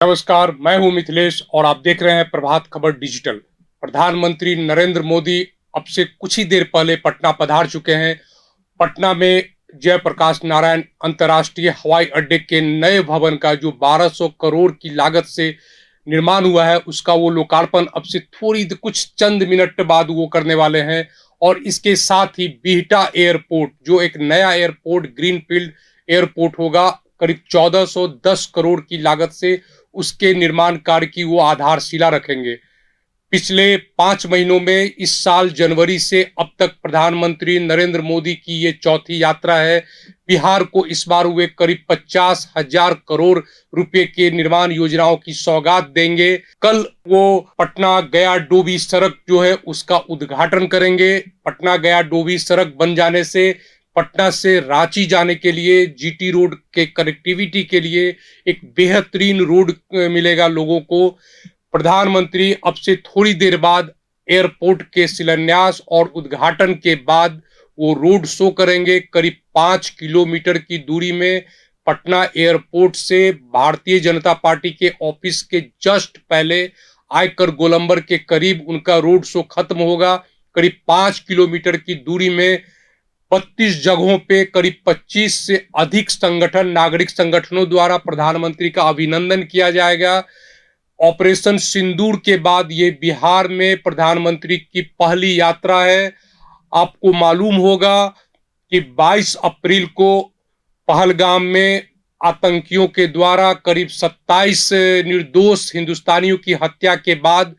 नमस्कार, मैं हूं मिथिलेश और आप देख रहे हैं प्रभात खबर डिजिटल। प्रधानमंत्री नरेंद्र मोदी अब से कुछ ही देर पहले पटना पधार चुके हैं। पटना में जयप्रकाश नारायण अंतर्राष्ट्रीय हवाई अड्डे के नए भवन का जो 1200 करोड़ की लागत से निर्माण हुआ है, उसका वो लोकार्पण अब से कुछ चंद मिनट बाद वो करने वाले हैं। और इसके साथ ही बिहटा एयरपोर्ट, जो एक नया एयरपोर्ट ग्रीनफील्ड एयरपोर्ट होगा, करीब 1410 करोड़ की लागत से उसके निर्माण कार्य की वो आधारशिला रखेंगे। पिछले 5 महीनों में इस साल जनवरी से अब तक प्रधानमंत्री नरेंद्र मोदी की ये चौथी यात्रा है। बिहार को इस बार वे करीब 50,000 करोड़ रुपए के निर्माण योजनाओं की सौगात देंगे। कल वो पटना गया डोभी सड़क जो है उसका उद्घाटन करेंगे। पटना गया डोभी सड़क बन जाने से पटना से रांची जाने के लिए जीटी रोड के कनेक्टिविटी के लिए एक बेहतरीन रोड मिलेगा लोगों को। प्रधानमंत्री अब से थोड़ी देर बाद एयरपोर्ट के शिलान्यास और उद्घाटन के बाद वो रोड शो करेंगे। करीब 5 किलोमीटर की दूरी में पटना एयरपोर्ट से भारतीय जनता पार्टी के ऑफिस के जस्ट पहले आयकर गोलंबर के करीब उनका रोड शो खत्म होगा। करीब 5 किलोमीटर की दूरी में 32 जगहों पे करीब 25 से अधिक नागरिक संगठनों द्वारा प्रधानमंत्री का अभिनंदन किया जाएगा। ऑपरेशन सिंदूर के बाद ये बिहार में प्रधानमंत्री की पहली यात्रा है। आपको मालूम होगा कि 22 अप्रैल को पहलगाम में आतंकियों के द्वारा करीब 27 निर्दोष हिंदुस्तानियों की हत्या के बाद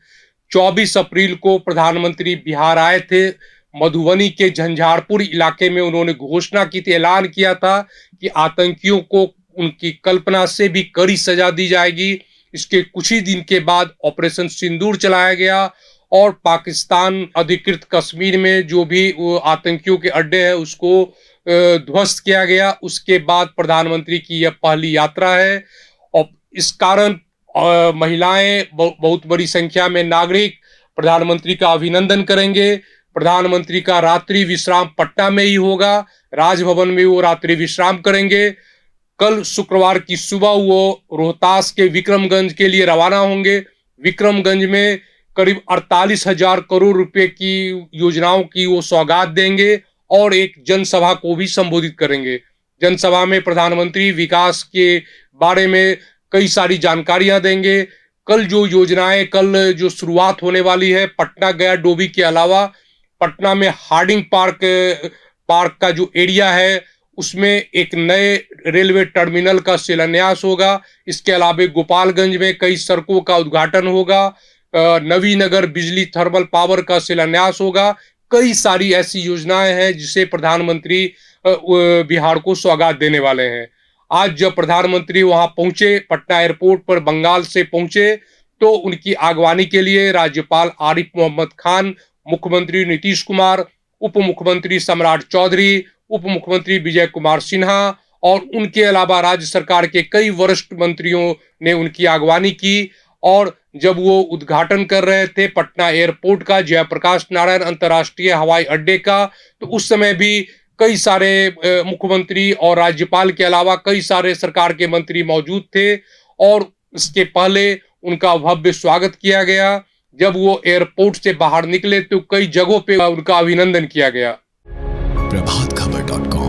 24 अप्रैल को प्रधानमंत्री बिहार आए थे। मधुबनी के झंझारपुर इलाके में उन्होंने घोषणा की थी, ऐलान किया था कि आतंकियों को उनकी कल्पना से भी कड़ी सजा दी जाएगी। इसके कुछ ही दिन के बाद ऑपरेशन सिंदूर चलाया गया और पाकिस्तान अधिकृत कश्मीर में जो भी आतंकियों के अड्डे हैं उसको ध्वस्त किया गया। उसके बाद प्रधानमंत्री की यह पहली यात्रा है और इस कारण महिलाएं, बहुत बड़ी संख्या में नागरिक प्रधानमंत्री का अभिनंदन करेंगे। प्रधानमंत्री का रात्रि विश्राम पटना में ही होगा। राजभवन में वो रात्रि विश्राम करेंगे। कल शुक्रवार की सुबह वो रोहतास के विक्रमगंज के लिए रवाना होंगे। विक्रमगंज में करीब 48,000 करोड़ रुपए की योजनाओं की वो सौगात देंगे और एक जनसभा को भी संबोधित करेंगे। जनसभा में प्रधानमंत्री विकास के बारे में कई सारी जानकारियां देंगे। कल जो शुरुआत होने वाली है पटना गया डोभी के अलावा पटना में हार्डिंग पार्क का जो एरिया है उसमें एक नए रेलवे टर्मिनल का शिलान्यास होगा। इसके अलावा गोपालगंज में कई सड़कों का उद्घाटन होगा। नवीनगर बिजली थर्मल पावर का शिलान्यास होगा। कई सारी ऐसी योजनाएं हैं जिसे प्रधानमंत्री बिहार को सौगात देने वाले हैं। आज जब प्रधानमंत्री वहां पहुंचे, पटना एयरपोर्ट पर बंगाल से पहुंचे, तो उनकी आगवानी के लिए राज्यपाल आरिफ मोहम्मद खान, मुख्यमंत्री नीतीश कुमार, उप मुख्यमंत्री सम्राट चौधरी, उप मुख्यमंत्री विजय कुमार सिन्हा और उनके अलावा राज्य सरकार के कई वरिष्ठ मंत्रियों ने उनकी आगवानी की। और जब वो उद्घाटन कर रहे थे पटना एयरपोर्ट का, जयप्रकाश नारायण अंतर्राष्ट्रीय हवाई अड्डे का, तो उस समय भी कई सारे मुख्यमंत्री और राज्यपाल के अलावा कई सारे सरकार के मंत्री मौजूद थे और इसके पहले उनका भव्य स्वागत किया गया। जब वो एयरपोर्ट से बाहर निकले तो कई जगहों पे उनका अभिनंदन किया गया। प्रभातखबर.com